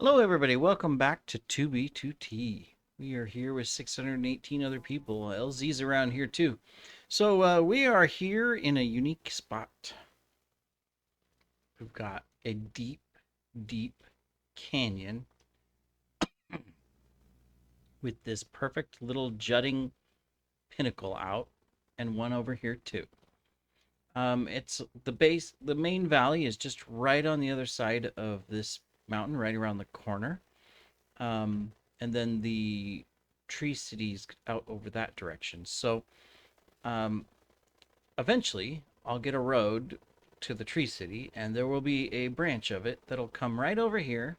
Hello, everybody. Welcome back to 2B2T. We are here with 618 other people. LZ's around here too. So we are here in a unique spot. We've got a deep, deep canyon with this perfect little jutting pinnacle out, and one over here too. It's the base. The main valley is just right on the other side of this mountain, right around the corner. And then the Tree City's out over that direction. So um, eventually, I'll get a road to the Tree City, and there will be a branch of it that'll come right over here,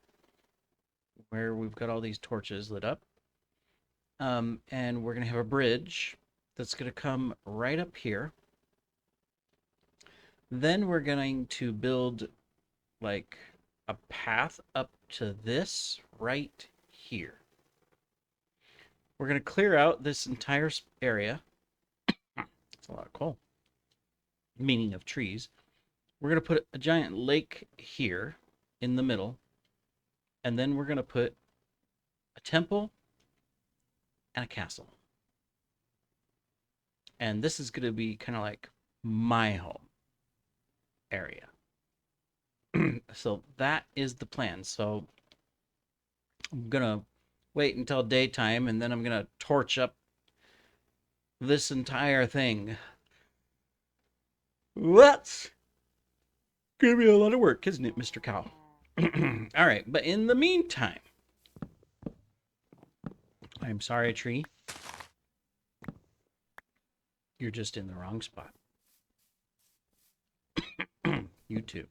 where we've got all these torches lit up. And we're gonna have a bridge that's gonna come right up here. Then we're going to build like a path up to this right here. We're going to clear out this entire area. It's a lot of coal, meaning of trees. We're going to put a giant lake here in the middle. And then we're going to put a temple and a castle. And this is going to be kind of like my home area. So that is the plan. So I'm going to wait until daytime, and then I'm going to torch up this entire thing. That's going to be a lot of work, isn't it, Mr. Cow? All right, but in the meantime, I'm sorry, tree. You're just in the wrong spot. You too.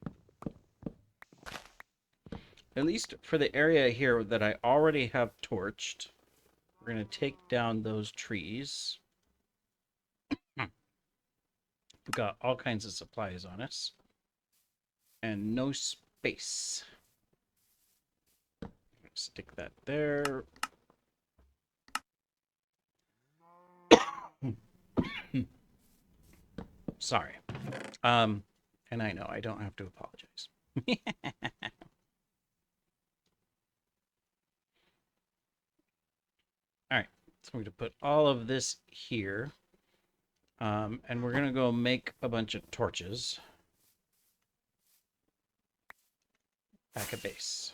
At least for the area here that I already have torched, we're going to take down those trees. We've got all kinds of supplies on us. And no space. Stick that there. Sorry. And I know I don't have to apologize. All right, so we're going to put all of this here. And we're going to go make a bunch of torches. Back at base.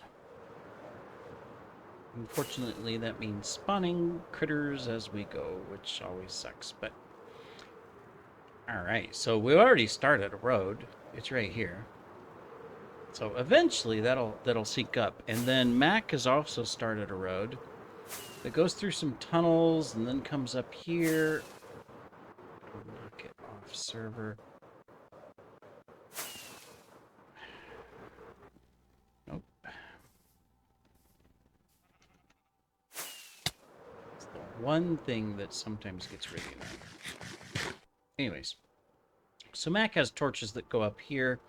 Unfortunately, that means spawning critters as we go, which always sucks, but... Alright, so we already started a road. It's right here. So eventually that'll sync up. And then Mac has also started a road that goes through some tunnels and then comes up here. Knock it off, server. Nope. It's the one thing that sometimes gets really annoying. Anyways, so Mac has torches that go up here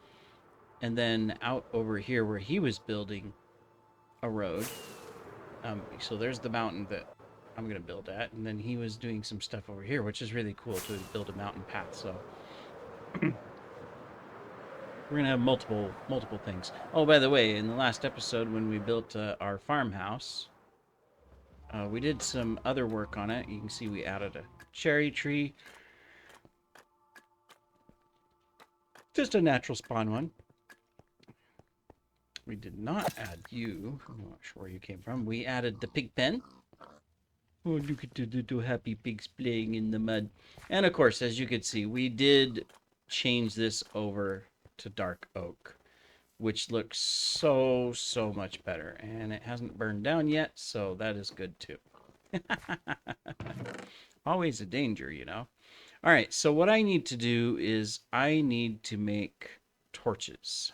and then out over here where he was building a road. So there's the mountain that I'm going to build at, and then he was doing some stuff over here, which is really cool to build a mountain path. So we're going to have multiple things. Oh, by the way, in the last episode when we built our farmhouse, we did some other work on it. You can see we added a cherry tree. Just a natural spawn one. We did not add you. I'm not sure where you came from. We added the pig pen. Oh, look at the little happy pigs playing in the mud. And of course, as you could see, we did change this over to dark oak, which looks so much better. And it hasn't burned down yet, so that is good too. Always a danger, you know. All right, so what I need to do is I need to make torches.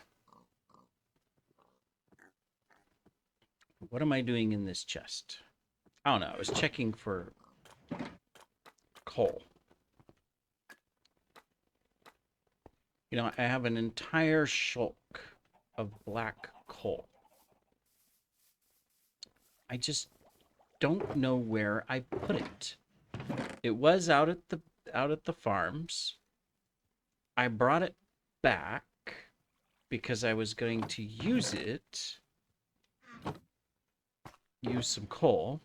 What am I doing in this chest? I don't know. I was checking for coal. You know, I have an entire shulk of black coal. I just don't know where I put it. It was out at the farms. I brought it back because I was going to use it use some coal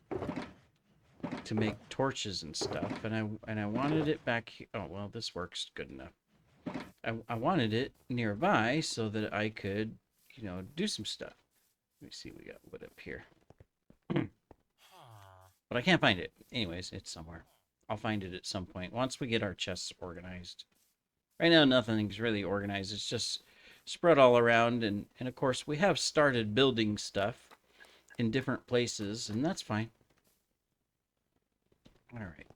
to make torches and stuff, and I wanted it back here. Oh well, this works good enough. I wanted it nearby so that I could, do some stuff. Let me see, we got wood up here, but I can't find it. Anyways, it's somewhere. I'll find it at some point once we get our chests organized. Right now, nothing's really organized. It's just spread all around, and of course, we have started building stuff in different places, and that's fine. All right.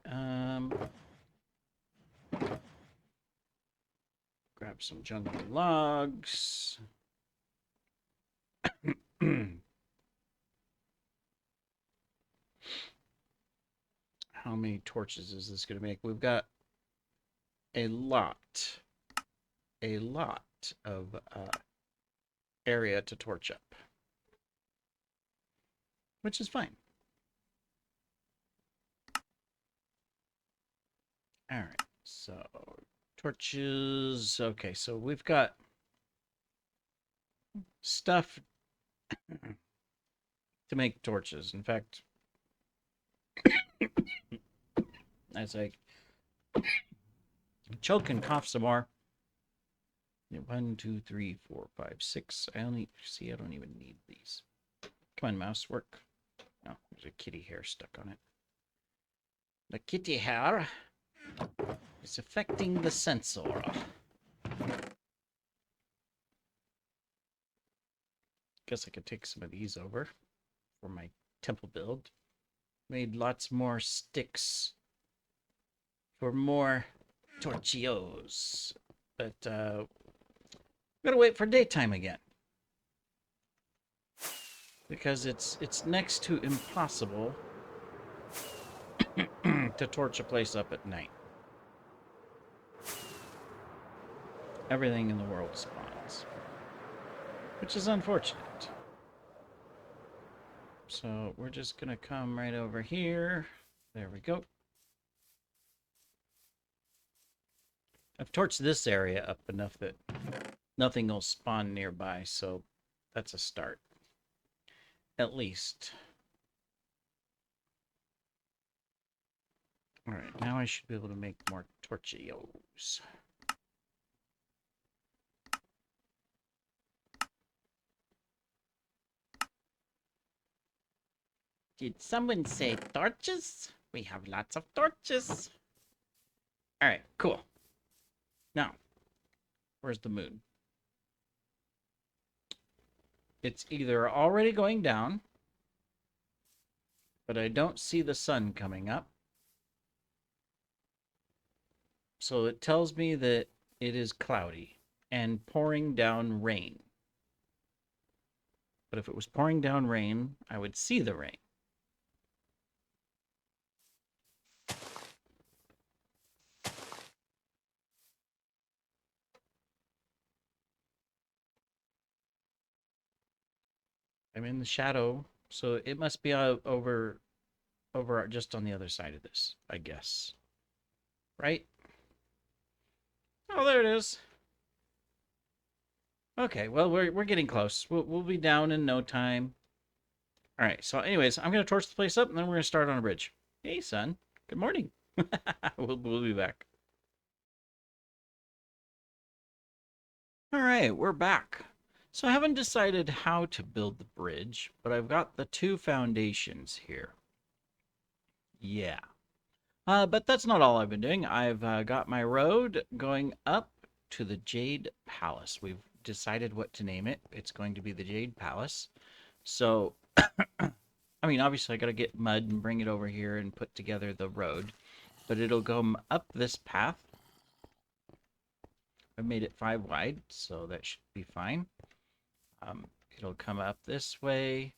Grab some jungle logs. How many torches is this going to make? We've got a lot of area to torch up, which is fine. All right, so torches. Okay, so we've got stuff to make torches. In fact, as I choke and cough some more. 1, 2, 3, 4, 5, 6. I don't even need these. Come on, mouse, work. Oh, there's a kitty hair stuck on it. The kitty hair is affecting the sensor. Guess I could take some of these over for my temple build. Made lots more sticks for more torchios. But gotta wait for daytime again. Because it's next to impossible to torch a place up at night. Everything in the world spawns. Which is unfortunate. So we're just gonna come right over here. There we go. I've torched this area up enough that nothing will spawn nearby, so that's a start. At least. Alright, now I should be able to make more torchios. Did someone say torches? We have lots of torches. Alright, cool. Now, where's the moon? It's either already going down, but I don't see the sun coming up. So it tells me that it is cloudy and pouring down rain. But if it was pouring down rain, I would see the rain. I'm in the shadow, so it must be over just on the other side of this, I guess. Right? Oh, there it is. Okay, well, we're getting close. We'll be down in no time. All right, so anyways, I'm going to torch the place up, and then we're going to start on a bridge. Hey, son. Good morning. We'll be back. All right, we're back. So I haven't decided how to build the bridge, but I've got the two foundations here. Yeah. But that's not all I've been doing. I've got my road going up to the Jade Palace. We've decided what to name it. It's going to be the Jade Palace. So, I mean, obviously I got to get mud and bring it over here and put together the road. But it'll go up this path. I've made it 5 wide, so that should be fine. It'll come up this way,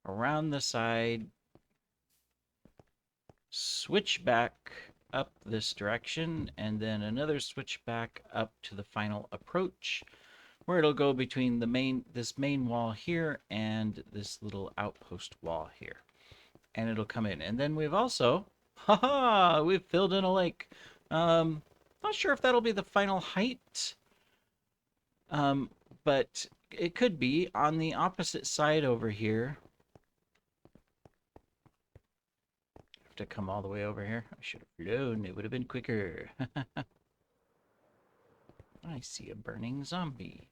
around the side, switch back up this direction, and then another switch back up to the final approach, where it'll go between this main wall here and this little outpost wall here. And it'll come in. And then we've also, we've filled in a lake. Not sure if that'll be the final height, but it could be. On the opposite side over here, have to come all the way over here. I should have flown. It would have been quicker. I see a burning zombie.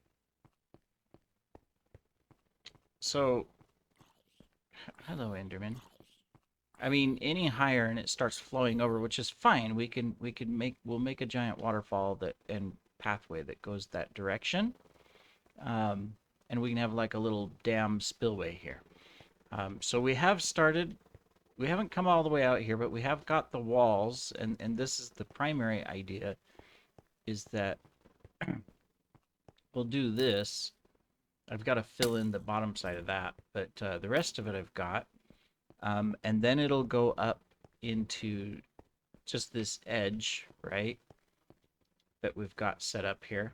So, hello, Enderman. I mean, any higher and it starts flowing over, which is fine. We'll make a giant waterfall that and pathway that goes that direction. And we can have like a little dam spillway here. So we have started. We haven't come all the way out here, but we have got the walls, and this is the primary idea, is that we'll do this. I've got to fill in the bottom side of that, but the rest of it I've got. And then it'll go up into just this edge, right, that we've got set up here,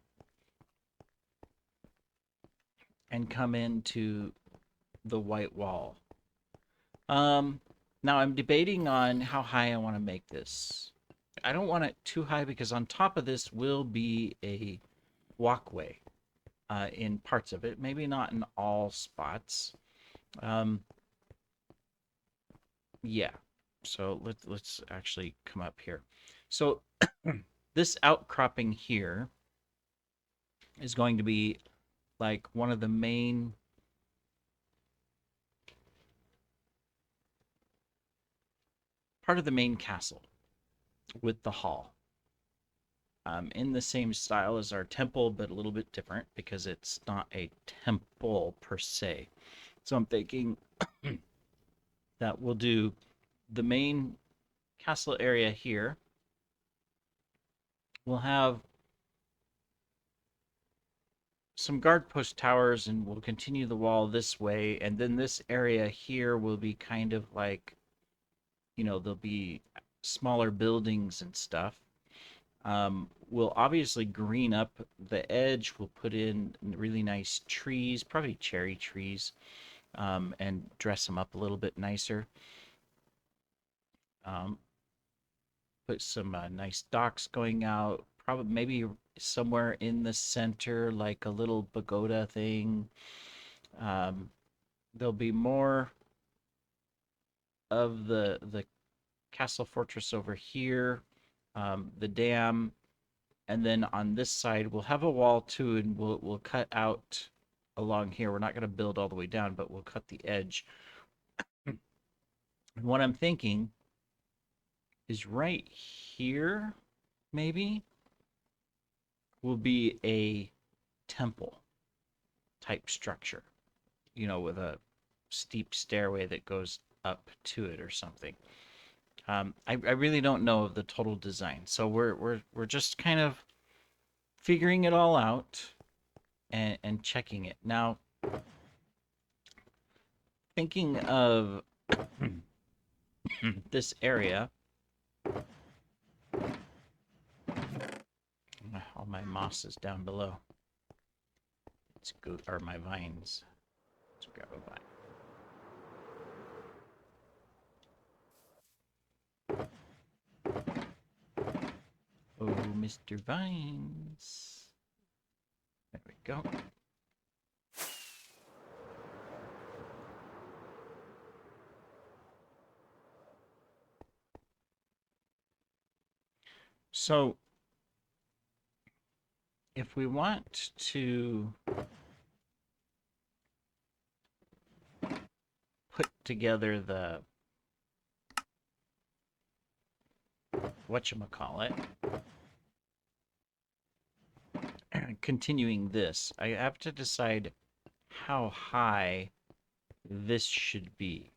and come into the white wall. Now I'm debating on how high I want to make this. I don't want it too high because on top of this will be a walkway in parts of it, maybe not in all spots. Yeah. So let's actually come up here. So this outcropping here is going to be like one of the main part of the main castle with the hall. In the same style as our temple, but a little bit different because it's not a temple per se. So I'm thinking that we'll do the main castle area here. We'll have some guard post towers and we'll continue the wall this way. And then this area here will be kind of like, there'll be smaller buildings and stuff. We'll obviously green up the edge. We'll put in really nice trees, probably cherry trees, and dress them up a little bit nicer. Put some nice docks going out. Probably maybe somewhere in the center, like a little pagoda thing. There'll be more of the castle fortress over here, the dam, and then on this side we'll have a wall too, and we'll cut out along here. We're not going to build all the way down, but we'll cut the edge. And what I'm thinking is right here, maybe, will be a temple type structure, with a steep stairway that goes up to it or something. I really don't know of the total design, so we're just kind of figuring it all out and checking it. Now, thinking of this area, all my moss is down below. Let's go, or my vines. Let's grab a vine. Oh, Mr. Vines. There we go. So, if we want to put together the whatchamacallit, continuing this, I have to decide how high this should be,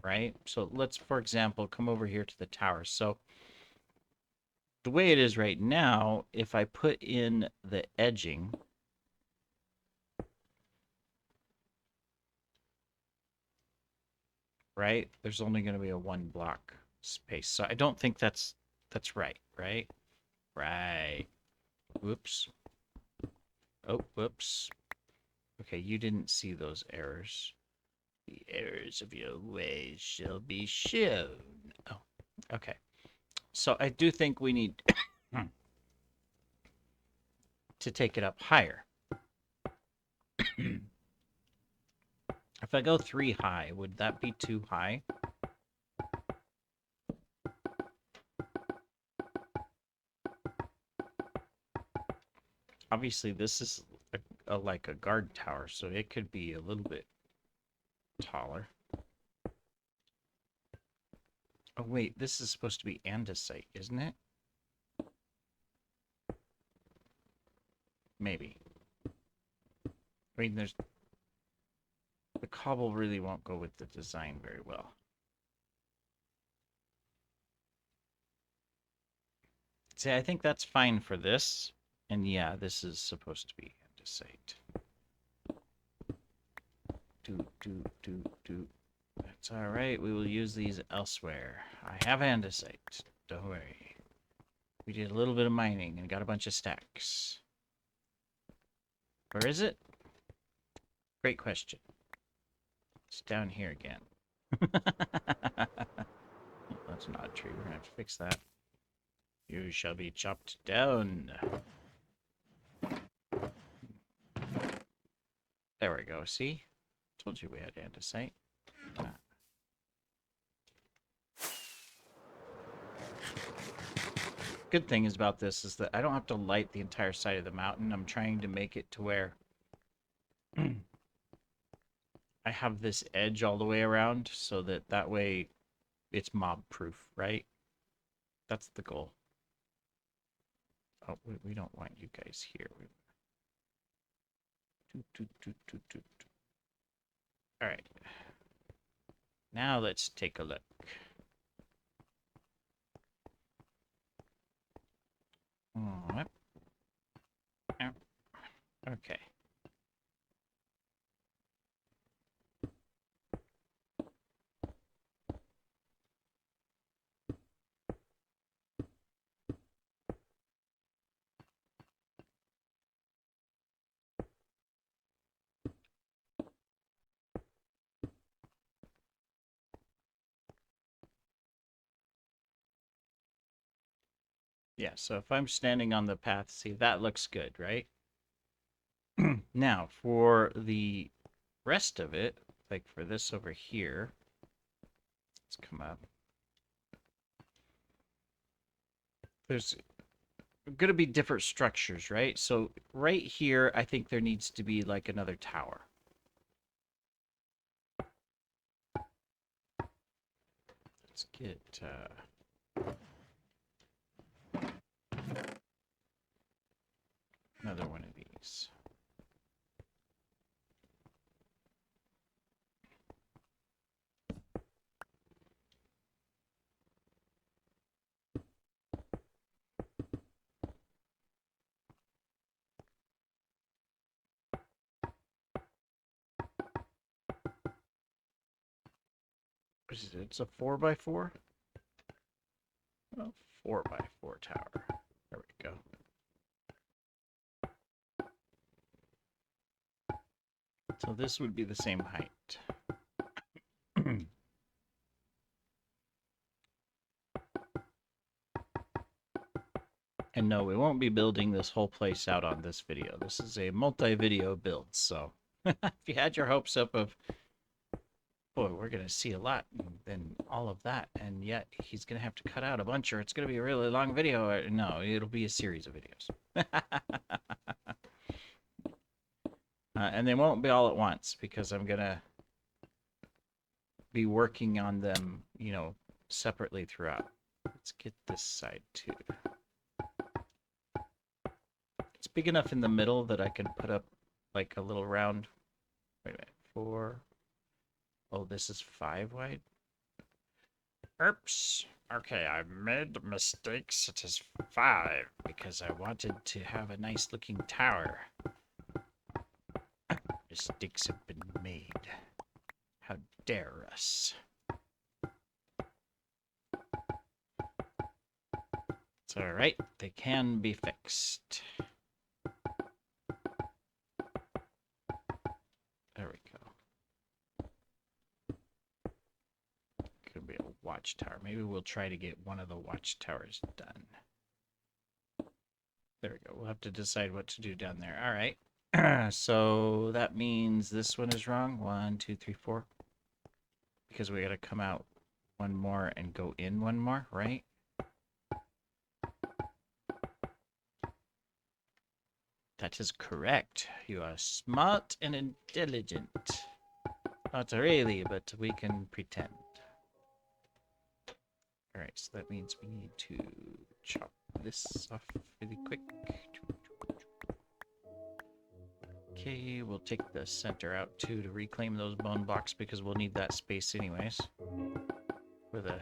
right? So let's, for example, come over here to the tower. So the way it is right now, if I put in the edging, right, there's only going to be a 1 block space. So I don't think that's right, right? Right. Whoops. Oh, whoops. Okay, you didn't see those errors. The errors of your ways shall be shown. Oh, okay. So I do think we need to take it up higher. If I go 3 high, would that be too high? obviously this is like a guard tower, so it could be a little bit taller. Oh wait, this is supposed to be andesite, isn't it? Maybe. I mean, there's the cobble really won't go with the design very well. See, I think that's fine for this. And yeah, this is supposed to be andesite. Do. That's all right. We will use these elsewhere. I have andesite. Don't worry. We did a little bit of mining and got a bunch of stacks. Where is it? Great question. It's down here again. That's not true. We're gonna have to fix that. You shall be chopped down. There we go. See? Told you we had andesite. Good thing is about this is that I don't have to light the entire side of the mountain. I'm trying to make it to where I have this edge all the way around so that way it's mob proof, right? That's the goal. Oh, we don't want you guys here. All right. Now let's take a look. Okay. Yeah, so if I'm standing on the path, see, that looks good, right? Now, for the rest of it, like for this over here, let's come up. There's going to be different structures, right? So right here, I think there needs to be like another tower. Let's get... another one of these. What is it? It's a 4x4? Oh, 4x4 tower. There we go. So this would be the same height. And no, we won't be building this whole place out on this video. This is a multi-video build, so if you had your hopes up of, boy, we're going to see a lot, and all of that, and yet he's going to have to cut out a bunch, or it's going to be a really long video. No, it'll be a series of videos. And they won't be all at once, because I'm going to be working on them, you know, separately throughout. Let's get this side, too. It's big enough in the middle that I can put up like a little round. Wait a minute, 4. Oh, this is 5 wide. Oops. Okay, I made mistakes. It is 5 because I wanted to have a nice looking tower. Mistakes have been made. How dare us? It's alright, they can be fixed. There we go. Could be a watchtower. Maybe we'll try to get one of the watchtowers done. There we go. We'll have to decide what to do down there. All right. So that means this one is wrong. 1, 2, 3, 4. Because we got to come out one more and go in one more, right? That is correct. You are smart and intelligent. Not really, but we can pretend. Alright, so that means we need to chop this off really quick. Okay, we'll take the center out too to reclaim those bone blocks because we'll need that space anyways. For the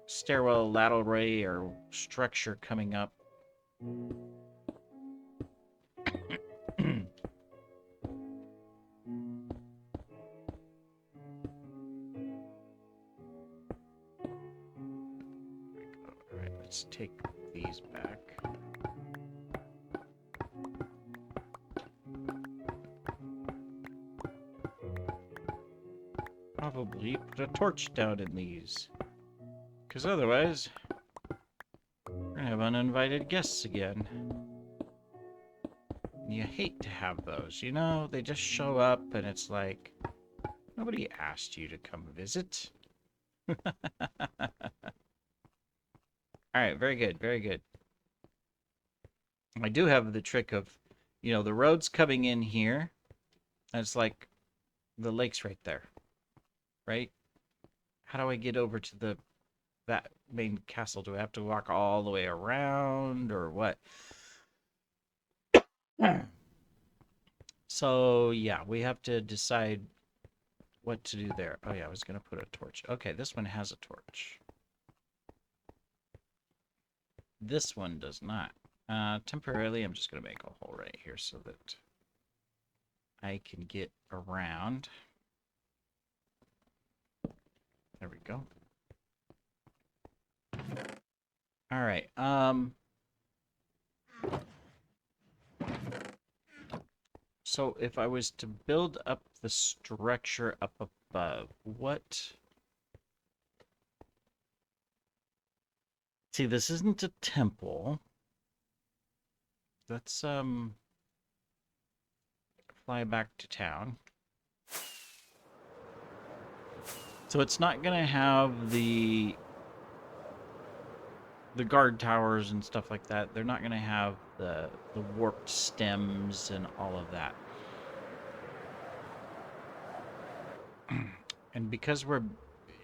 stairwell lateral ray or structure coming up. Alright, let's take these back. Probably put a torch down in these. Because otherwise, we're going to have uninvited guests again. You hate to have those, you know? They just show up and it's like, nobody asked you to come visit. Alright, very good, very good. I do have the trick of, you know, the road's coming in here. And it's like, the lake's right there. Right? How do I get over to that main castle? Do I have to walk all the way around or what? So, yeah, we have to decide what to do there. Oh, yeah, I was going to put a torch. Okay, this one has a torch. This one does not. Temporarily, I'm just going to make a hole right here so that I can get around. There we go. All right. So if I was to build up the structure up above, what? See, this isn't a temple. Let's fly back to town. So it's not gonna have the guard towers and stuff like that. They're not gonna have the warped stems and all of that. And because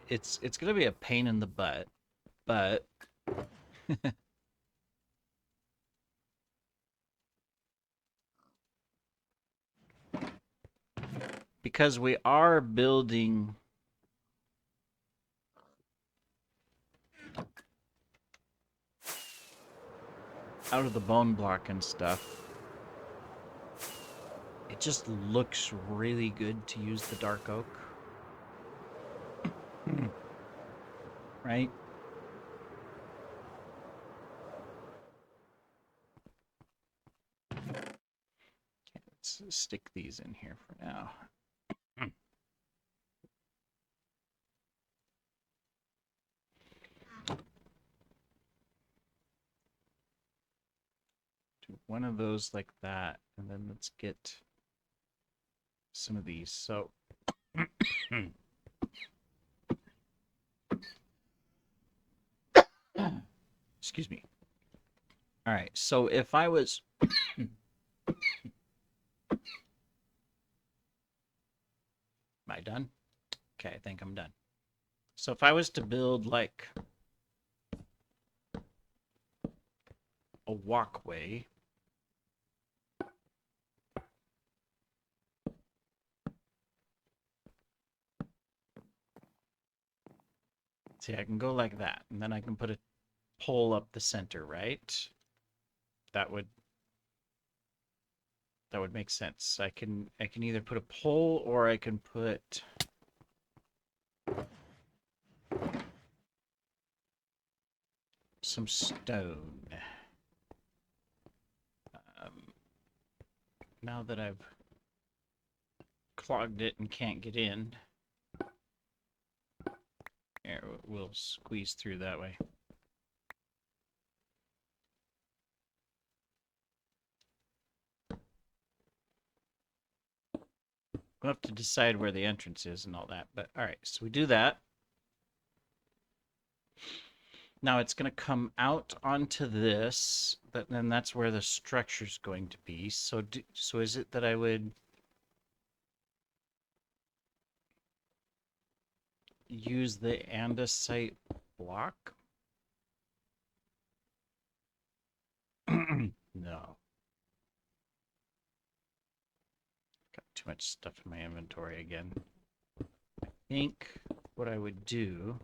it's gonna be a pain in the butt, but because we are building out of the bone block and stuff, it just looks really good to use the dark oak. Right? Let's stick these in here for now. Do one of those like that, and then let's get some of these. So excuse me. All right, so if I was am I done? Okay, I think I'm done. So if I was to build like a walkway, see, I can go like that, and then I can put a pole up the center, right? That would make sense. I can either put a pole or I can put some stone. Now that I've clogged it and can't get in, here, we'll squeeze through that way. We'll have to decide where the entrance is and all that, but all right, so we do that. Now it's going to come out onto this, then that's where the structure's going to be. So is it that I would use the andesite block? No. Got too much stuff in my inventory again. I think what I would do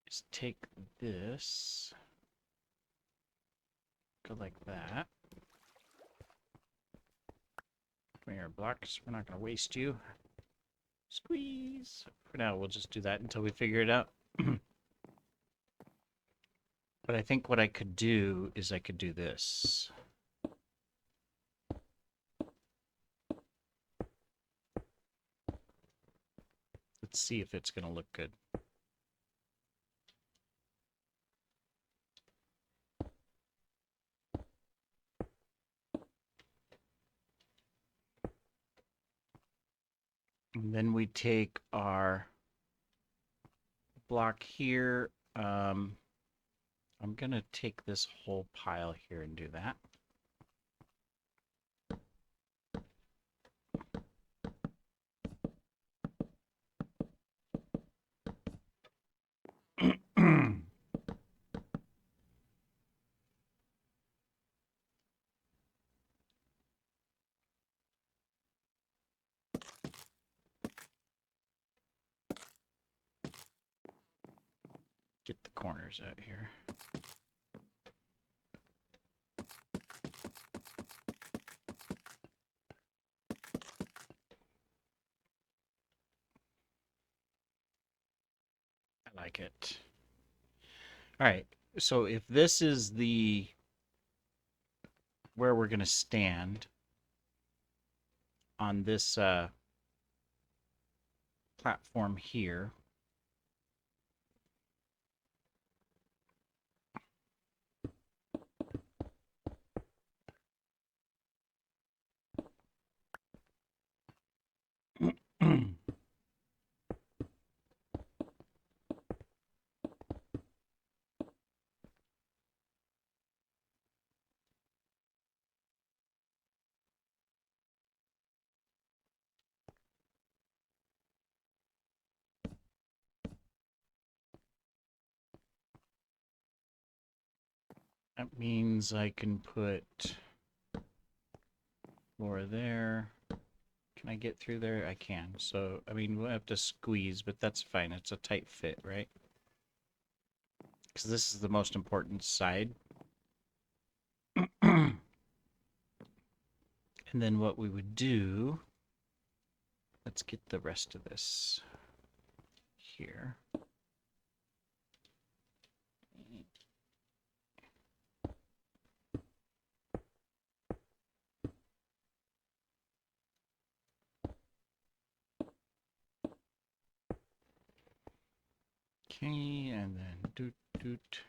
is take this, go like that. Come here, blocks. We're not going to waste you. Squeeze. For now, we'll just do that until we figure it out. But I think what I could do is I could do this. Let's see if it's going to look good. And then we take our block here. I'm going to take this whole pile here and do that. Get the corners out here. I like it. All right. So if this is the where we're going to stand on this platform here, that means I can put floor there. Can I get through there? I can. So, I mean, we'll have to squeeze, but that's fine. It's a tight fit, right? Because this is the most important side. And then what we would do, let's get the rest of this here. Okay, and then doot doot.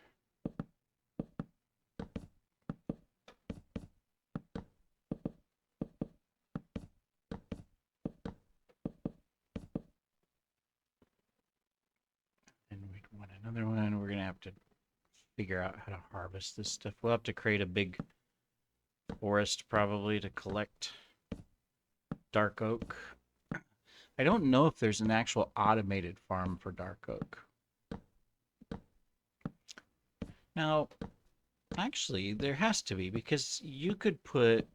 And we'd want another one. We're gonna have to figure out how to harvest this stuff. We'll have to create a big forest probably to collect dark oak. I don't know if there's an actual automated farm for dark oak. Now, actually, there has to be, because you could put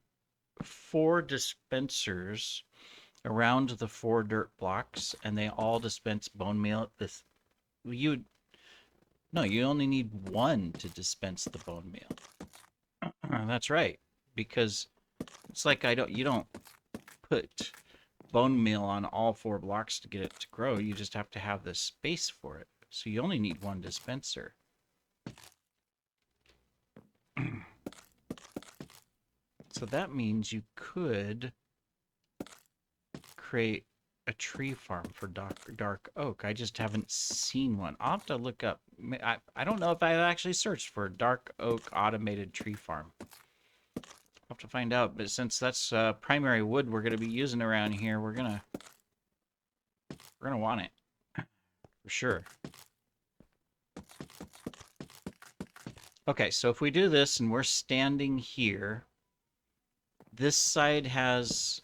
4 dispensers around the 4 dirt blocks and they all dispense bone meal at this. You No, you only need 1 to dispense the bone meal. That's right, because it's like you don't put bone meal on all 4 blocks to get it to grow. You just have to have the space for it. So you only need 1 dispenser. So that means you could create a tree farm for dark oak. I just haven't seen one. I'll have to look up. I don't know if I've actually searched for dark oak automated tree farm. We'll have to find out, but since that's primary wood we're going to be using around here, we're gonna want it for sure. Okay, so if we do this and we're standing here, this side has,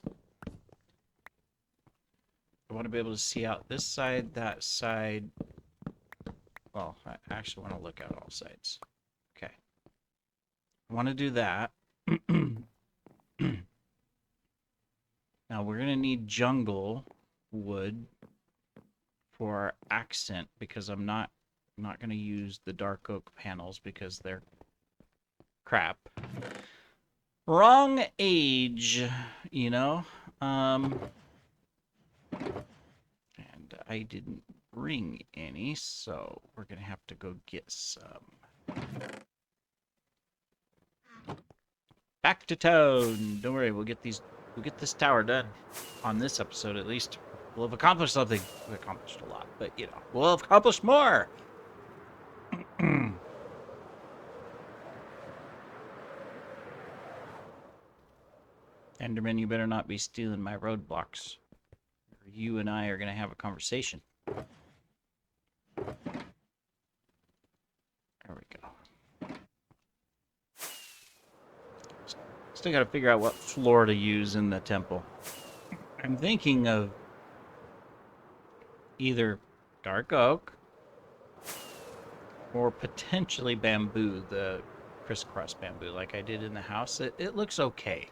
I want to be able to see out this side, that side. Well, I actually want to look at all sides. Okay. I want to do that. Now we're going to need jungle wood for our accent because I'm not going to use the dark oak panels because they're crap. Wrong age, you know. And I didn't bring any, so we're gonna have to go get some. Back to town. Don't worry, we'll get this tower done on this episode at least. We'll have accomplished something. We've accomplished a lot, but you know, we'll have accomplished more. Enderman, you better not be stealing my roadblocks. You and I are gonna have a conversation. There we go. Still gotta figure out what floor to use in the temple. I'm thinking of either dark oak or potentially bamboo, the crisscross bamboo like I did in the house. It looks okay.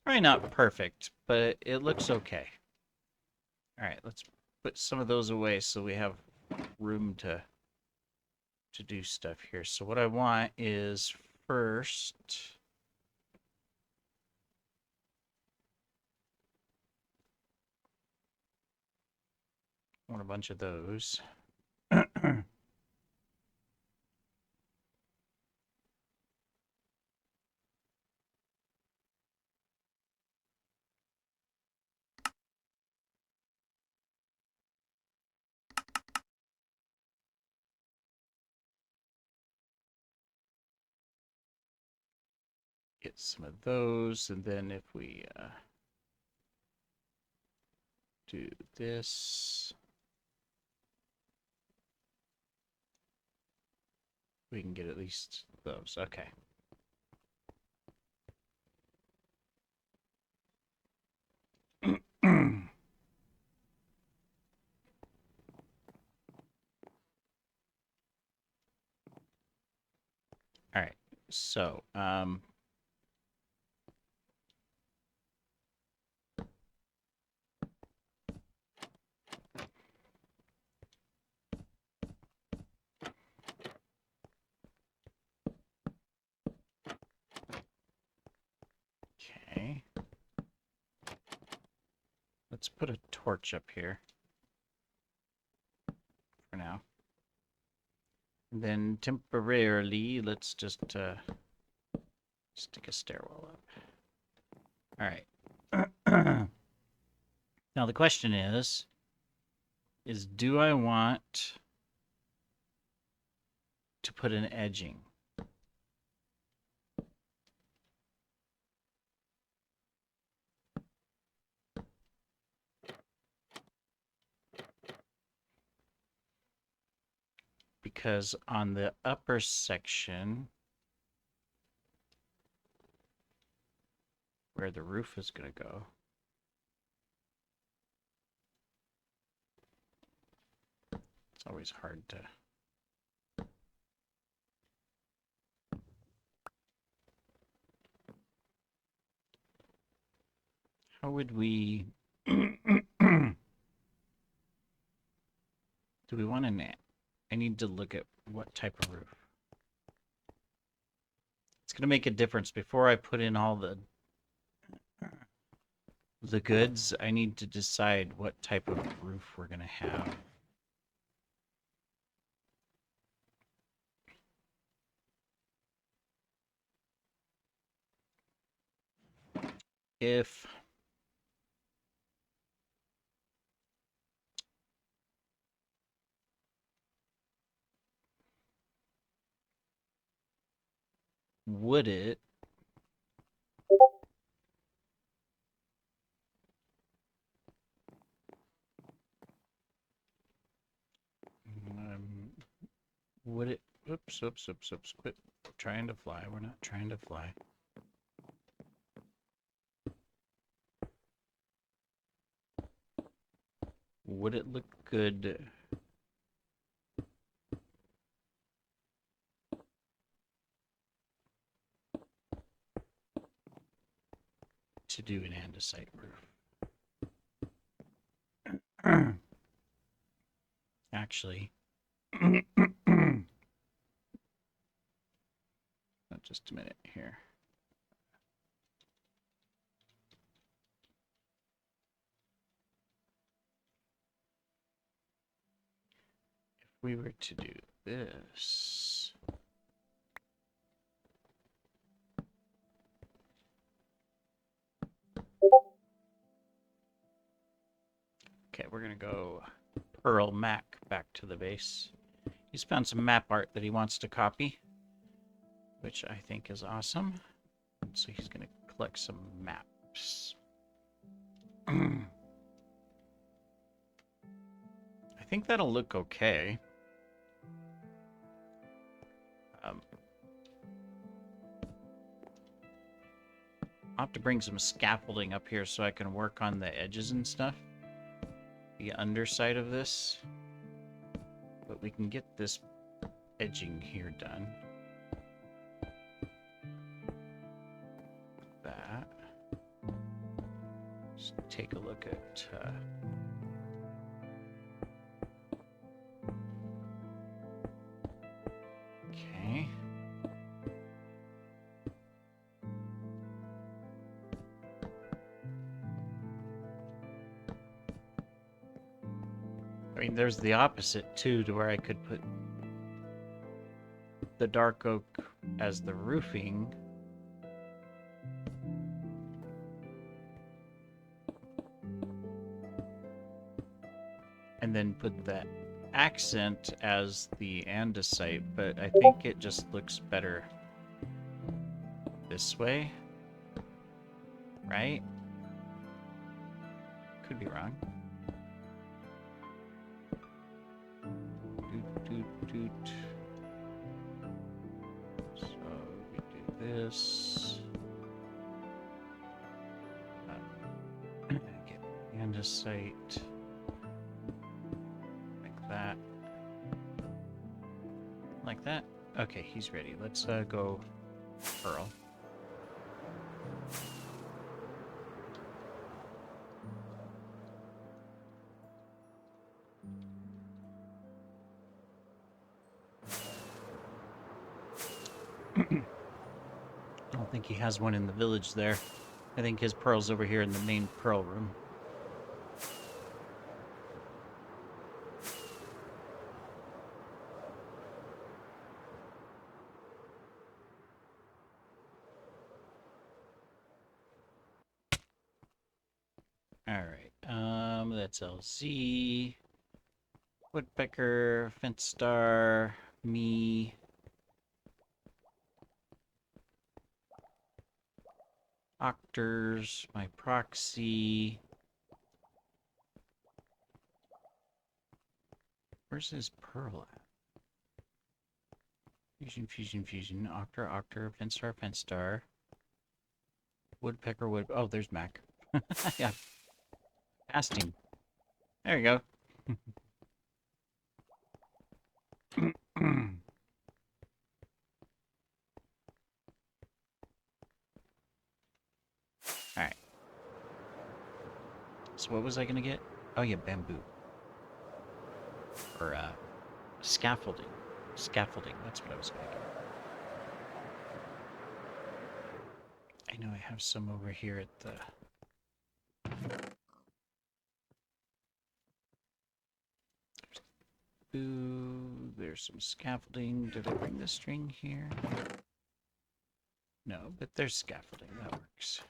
Probably not perfect, but it looks okay. All right, let's put some of those away so we have room to do stuff here. So what I want is first, I want a bunch of those. Get some of those, and then if we do this, we can get at least those. Okay. All right. So, okay. Let's put a torch up here for now. And then temporarily, let's just stick a stairwell up. All right. Now the question is do I want to put an edging? Because on the upper section, where the roof is going to go, it's always hard to... How would we... Do we want to net? I need to look at what type of roof. It's going to make a difference. Before I put in all the goods, I need to decide what type of roof we're going to have. If wood it. Would it? Oops, oops, oops, oops. Quit trying to fly. We're not trying to fly. Would it look good to do an andesite roof? Actually, just a minute here. If we were to do this, okay, we're gonna go Pearl Mac back to the base. He's found some map art that he wants to copy, which I think is awesome. So he's gonna collect some maps. I think that'll look okay. I'll have to bring some scaffolding up here so I can work on the edges and stuff. The underside of this. But we can get this edging here done. That. Let's take a look at... Okay. I mean, there's the opposite, too, to where I could put the dark oak as the roofing. And then put that accent as the andesite, but I think it just looks better this way. Right? Could be wrong. So we do this. Get andesite. Like that. Like that. Okay, he's ready. Let's go Pearl. I don't think he has one in the village there. I think his pearl's over here in the main pearl room. Alright, that's LZ, Woodpecker, Fence Star, me. Octors, my proxy. Where's his pearl at? Fusion, fusion, fusion. Octor, Octor, Fence Star, Fence Star. Woodpecker, Wood. Oh, there's Mac. Yeah. Past him. There you go. Alright. So what was I gonna get? Oh yeah, bamboo. Or scaffolding. Scaffolding, that's what I was gonna get. I know I have some over here at the... Boo, there's some scaffolding. Did I bring the string here? No, but there's scaffolding. That works.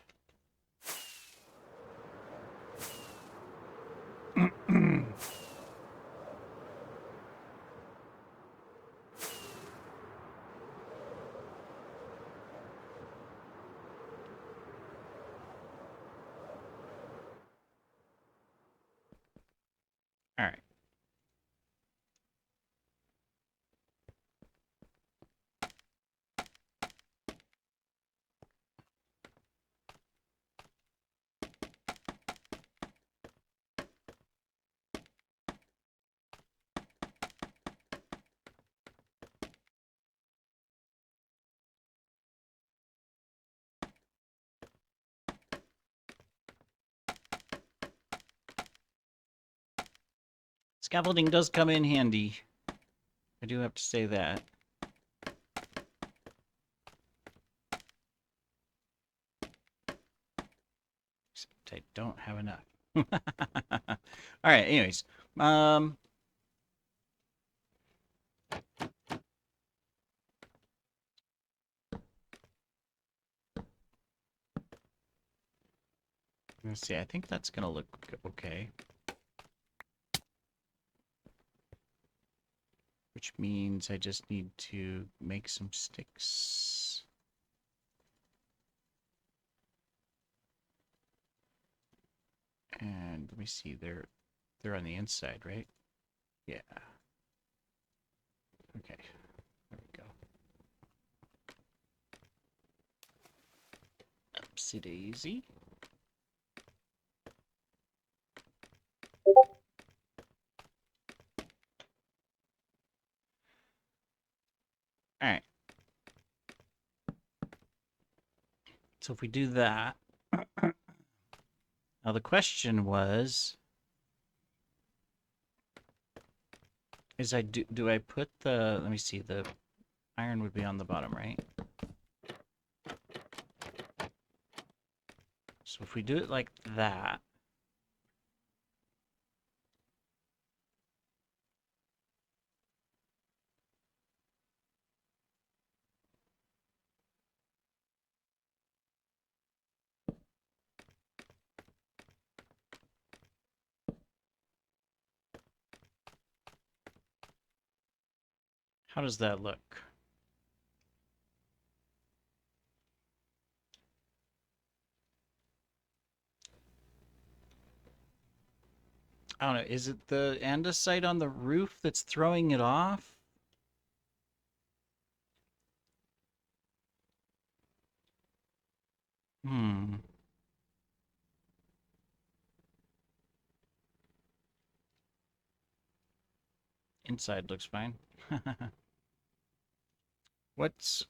Scaffolding does come in handy. I do have to say that. Except I don't have enough. All right, anyways. Let's see. I think that's gonna look okay. Which means I just need to make some sticks. And let me see. They're on the inside, right? Yeah. Okay. There we go. Upsy daisy. All right. So if we do that, now the question was, is do I put the, let me see, the iron would be on the bottom, right? So if we do it like that, how does that look? I don't know. Is it the andesite on the roof that's throwing it off? Hmm. Inside looks fine. What's...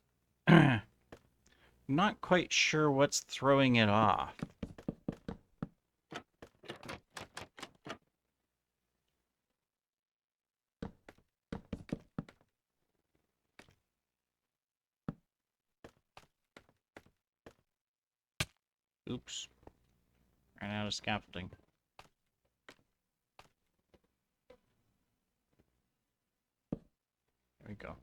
Not quite sure what's throwing it off. Oops. Ran out of scaffolding. There we go.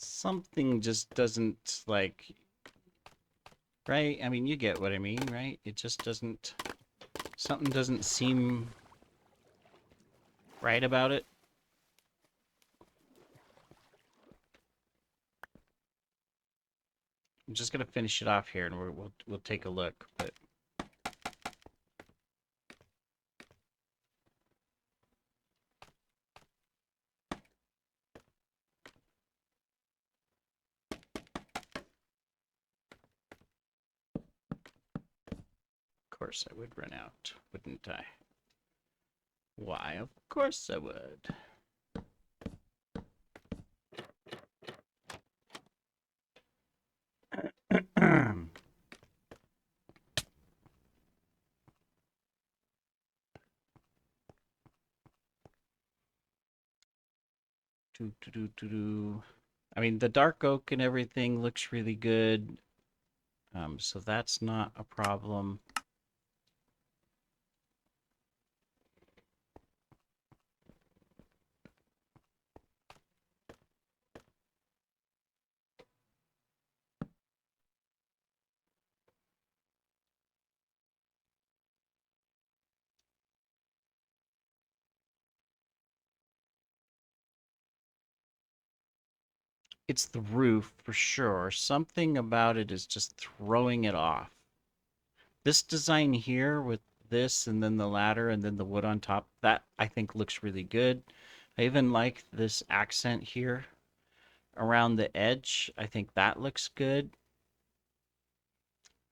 Something just doesn't, like... Right? I mean, you get what I mean, right? It just doesn't... Something doesn't seem right about it. I'm just gonna finish it off here, and we'll take a look. But of course I would run out, wouldn't I? Why? Of course I would. I mean, the dark oak and everything looks really good. So that's not a problem. It's the roof for sure. Something about it is just throwing it off. This design here with this and then the ladder and then the wood on top, that I think looks really good. I even like this accent here around the edge. I think that looks good.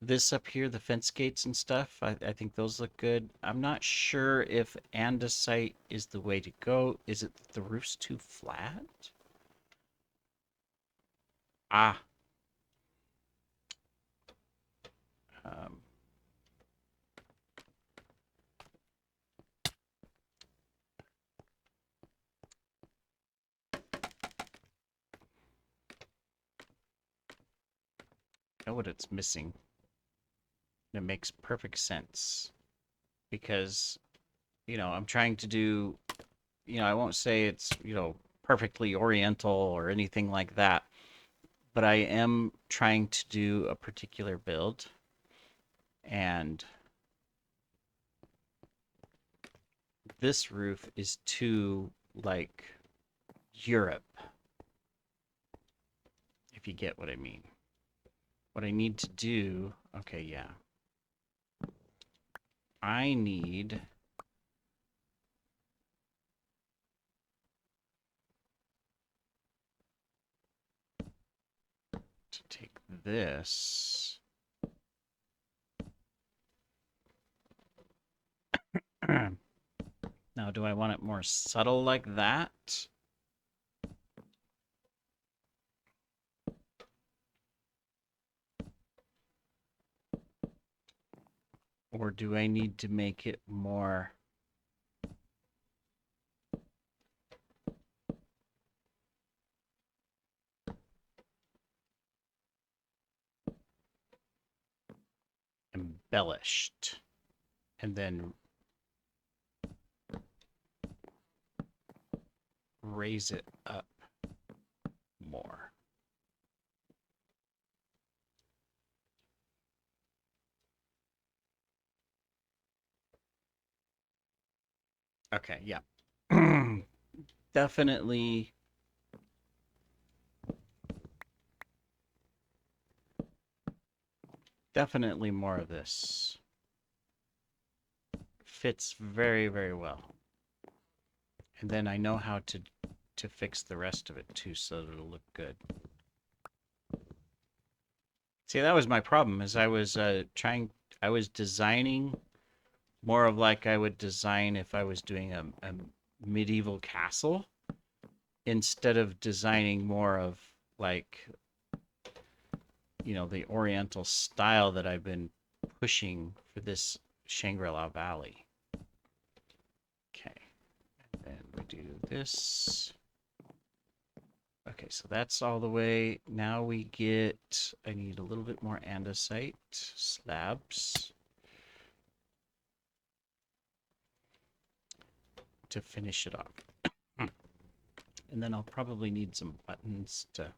This up here, the fence gates and stuff, I think those look good. I'm not sure if andesite is the way to go. Is it that the roof's too flat? Ah, um, know what it's missing. It makes perfect sense because, I'm trying to do, I won't say it's, perfectly oriental or anything like that, but I am trying to do a particular build and this roof is too like Europe, if you get what I mean. What I need to do, okay, yeah. I need to take this. Now, do I want it more subtle like that? Or do I need to make it more embellished and then raise it up more? Okay, yeah. Definitely definitely more of this. Fits very, very well. And then I know how to fix the rest of it too so that it'll look good. See, that was my problem is I was designing more of like I would design if I was doing a medieval castle instead of designing more of like, the Oriental style that I've been pushing for this Shangri-La Valley. Okay, and then we do this. Okay, so that's all the way. Now we get, I need a little bit more andesite slabs to finish it off. And then I'll probably need some buttons to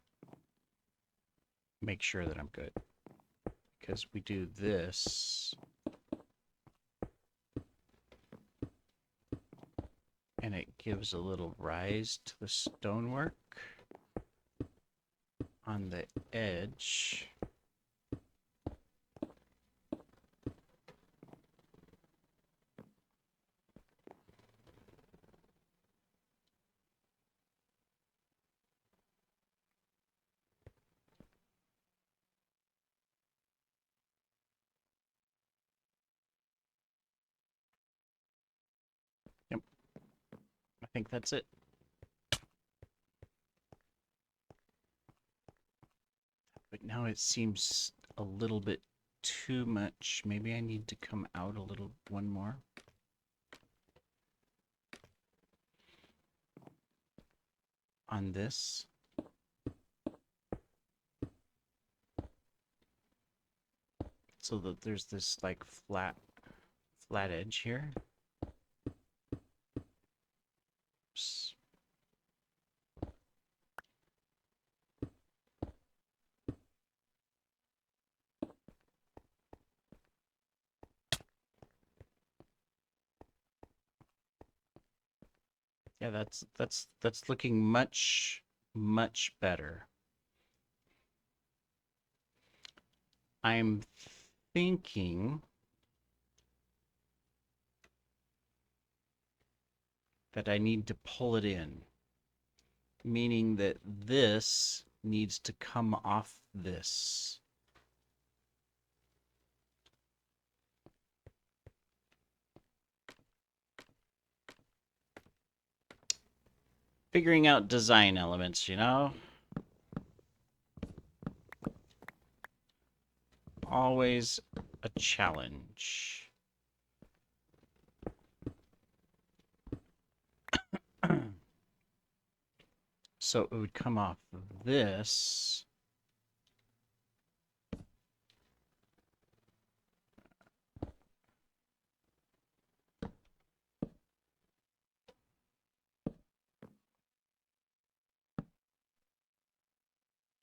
make sure that I'm good. Because we do this. And it gives a little rise to the stonework on the edge. Yep, I think that's it. But now it seems a little bit too much. Maybe I need to come out a little, one more. On this. So that there's this like flat edge here. Oops. Yeah, that's looking much better. I'm thinking that I need to pull it in, meaning that this needs to come off this. Figuring out design elements, you know? Always a challenge. So it would come off this.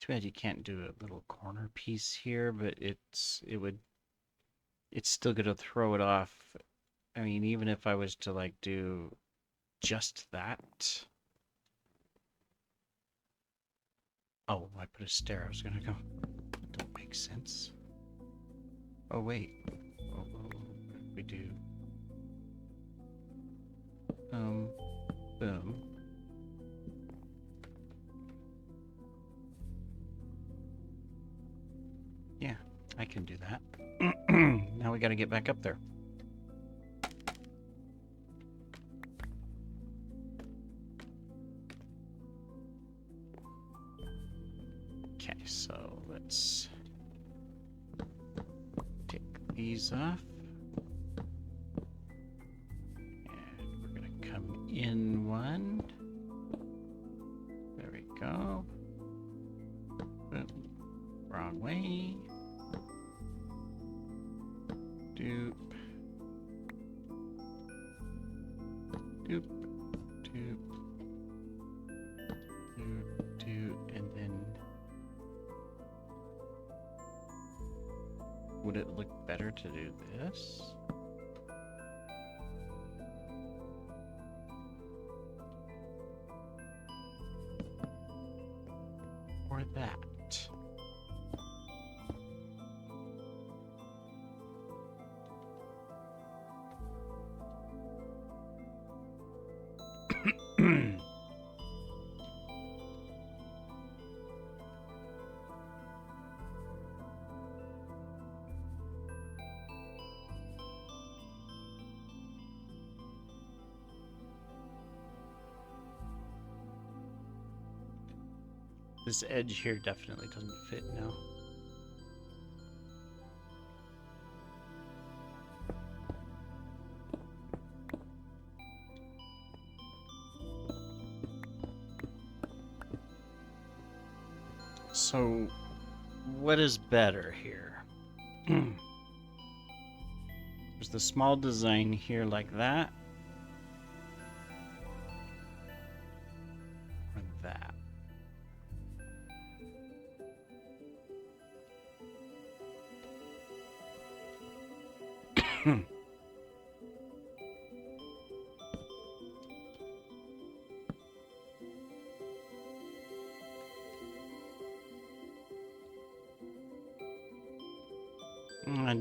Too bad you can't do a little corner piece here, but it's still gonna throw it off. I mean, even if I was to like do just that. Oh, I put a stair. I was gonna go. That don't make sense. Oh wait. Oh, we do. Boom. Yeah, I can do that. Now we gotta get back up there. Okay, so let's take these off. And we're gonna come in one. There we go. Boom. Wrong way. Doop. Doop. Doop. Doop. Doop. And then would it look better to do this? Or that? This edge here definitely doesn't fit now. So, what is better here? There's the small design here like that. Or that.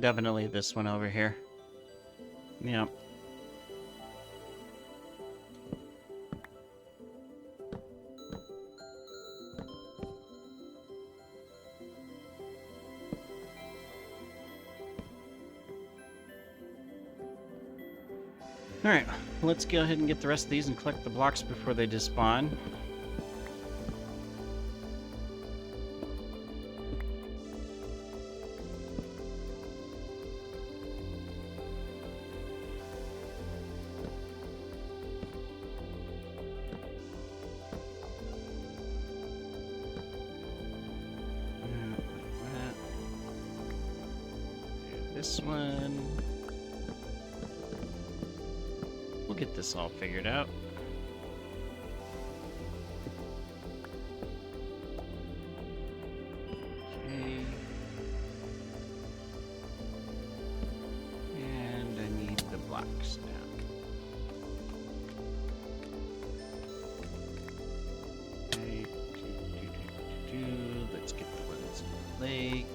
Definitely this one over here. Yep. Alright, let's go ahead and get the rest of these and collect the blocks before they despawn. This one. We'll get this all figured out. Okay. And I need the blocks now. Okay. Let's get the ones in the lake.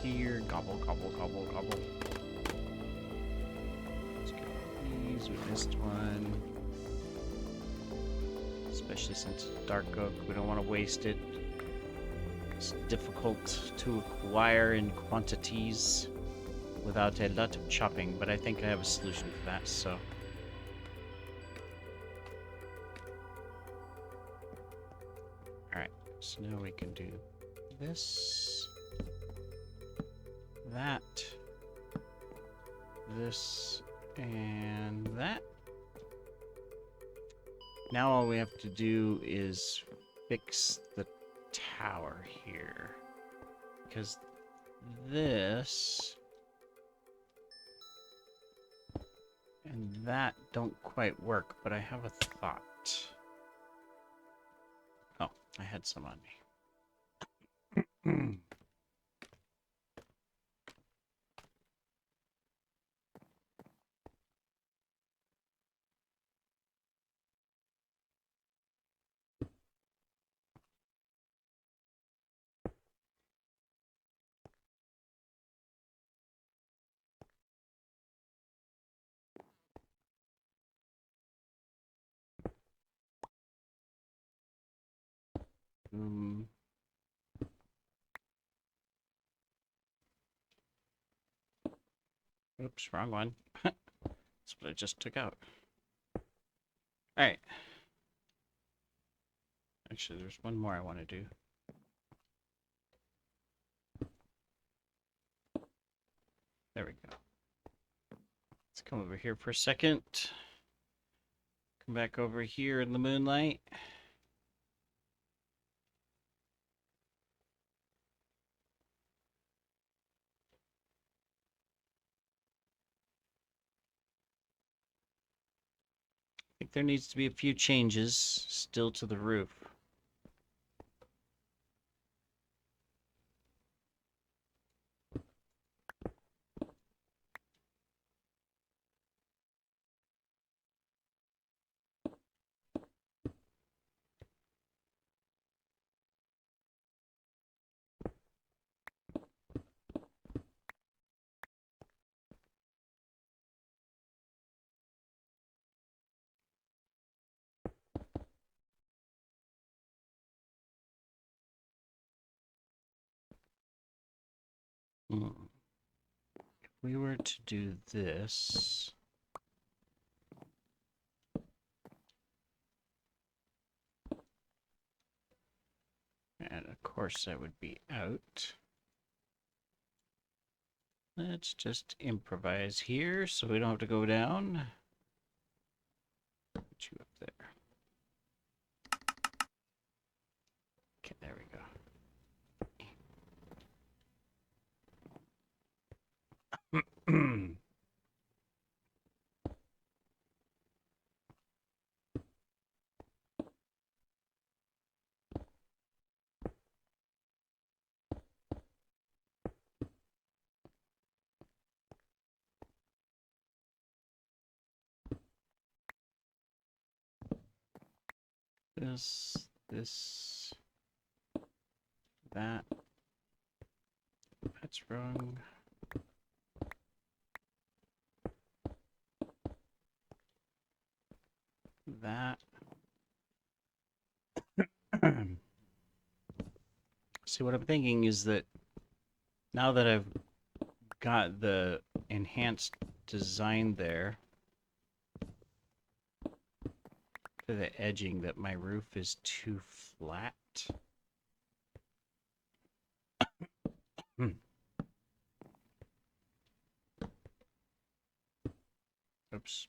Here, gobble, gobble, gobble, gobble. because we missed one. Especially since it's dark oak, we don't want to waste it. It's difficult to acquire in quantities without a lot of chopping, but I think I have a solution for that, so. Alright, so now we can do this, that, this, and that. Now all we have to do is fix the tower here. Because this and that don't quite work, but I have a thought. Oh, I had some on me. Oops, wrong one. That's what I just took out. Alright. Actually, there's one more I want to do. There we go. Let's come over here for a second. Come back over here in the moonlight. I think there needs to be a few changes still to the roof. If we were to do this, and of course that would be out. Let's just improvise here so we don't have to go down. Put you up there. Okay, there we go. This, that. That's wrong. That. See, what I'm thinking is that now that I've got the enhanced design there for the edging, that my roof is too flat. Oops.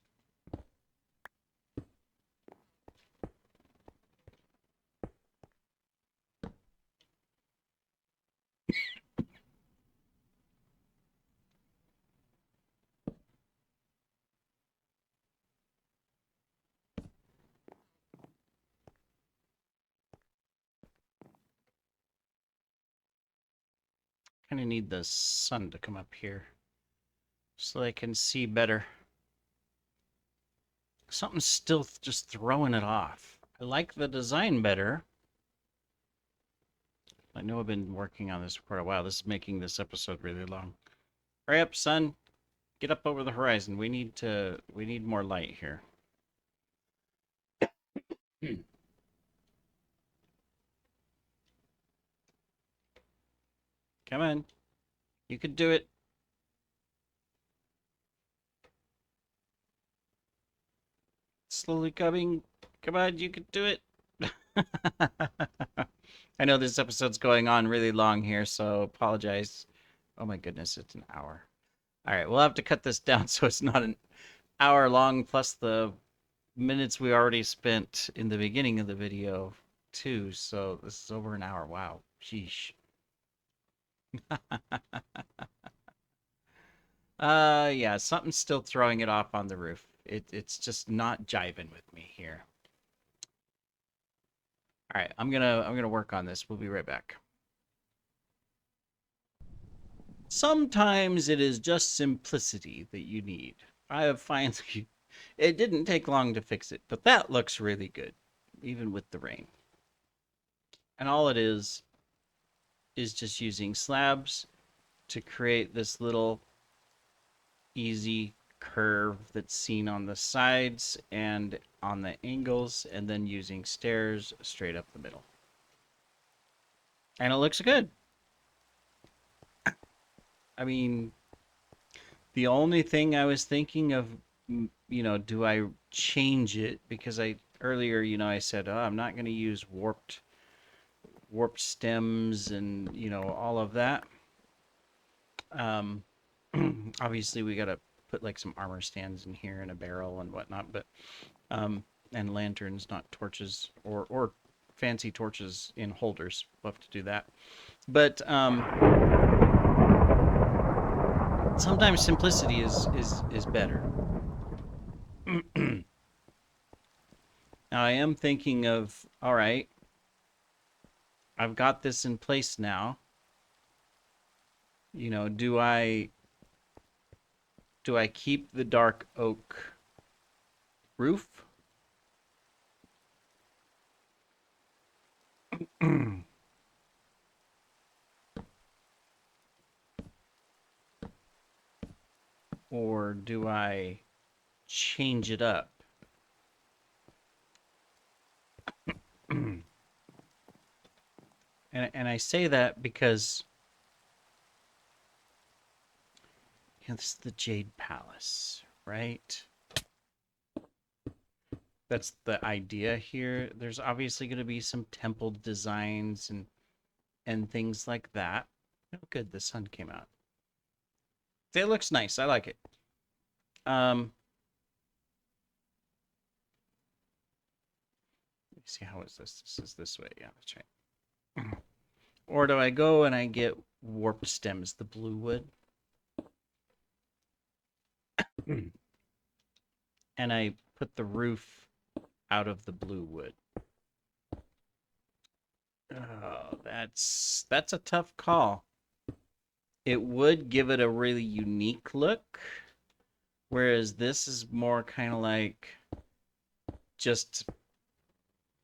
Kind of need the sun to come up here so I can see better. Something's still just throwing it off. I like the design better. I know I've been working on this for quite a while. This is making this episode really long. Hurry up, son. Get up over the horizon. We need more light here. Come on. You could do it. Slowly coming. Come on, you could do it. I know this episode's going on really long here, so apologize. Oh my goodness, it's an hour. All right, we'll have to cut this down so it's not an hour long plus the minutes we already spent in the beginning of the video too. So this is over an hour. Wow. Sheesh. Yeah, something's still throwing it off on the roof. It's just not jiving with me here. All right, I'm gonna work on this. We'll be right back. Sometimes it is just simplicity that you need. I have finally it didn't take long to fix it, but that looks really good, even with the rain. And all it is just using slabs to create this little easy curve that's seen on the sides and on the angles, and then using stairs straight up the middle. And it looks good. I mean, the only thing I was thinking of, do I change it? Because earlier, I said, oh, I'm not going to use warped stems and, all of that. Obviously, we got to put like some armor stands in here and a barrel and whatnot, but and lanterns, not torches, or fancy torches in holders. We'll have to do that. But sometimes simplicity is better. Now I am thinking of, all right, I've got this in place now. Do I keep the dark oak roof? Or do I change it up? And I say that because this is the Jade Palace, right? That's the idea here. There's obviously going to be some temple designs and things like that. Oh, good, the sun came out. It looks nice. I like it. Let me see, how is this? This is this way. Yeah, that's right. Or do I go and I get warped stems, the blue wood? And I put the roof out of the blue wood. Oh, that's a tough call. It would give it a really unique look, whereas this is more kind of like just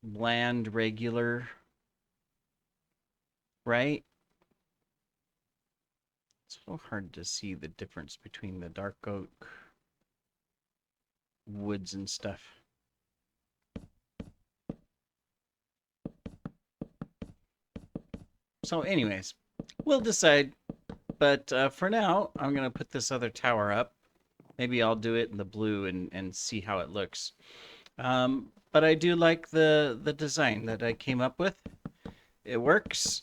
bland, regular, right? It's a little hard to see the difference between the dark oak woods and stuff. So anyways, we'll decide. But for now, I'm going to put this other tower up. Maybe I'll do it in the blue and see how it looks. But I do like the design that I came up with. It works.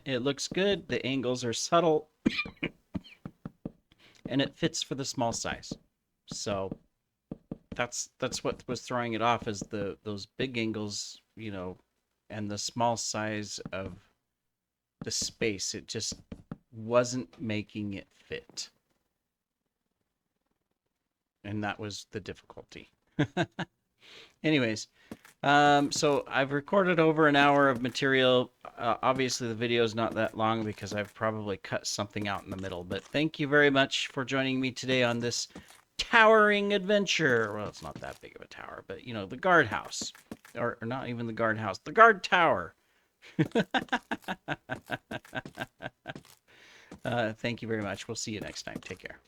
It looks good. The angles are subtle. And it fits for the small size. So that's what was throwing it off, is those big angles, and the small size of the space. It just wasn't making it fit. And that was the difficulty. Anyways, so I've recorded over an hour of material. Obviously, the video is not that long because I've probably cut something out in the middle. But thank you very much for joining me today on this towering adventure. Well, it's not that big of a tower, but the guardhouse, or not even the guardhouse, the guard tower. Thank you very much. We'll see you next time. Take care.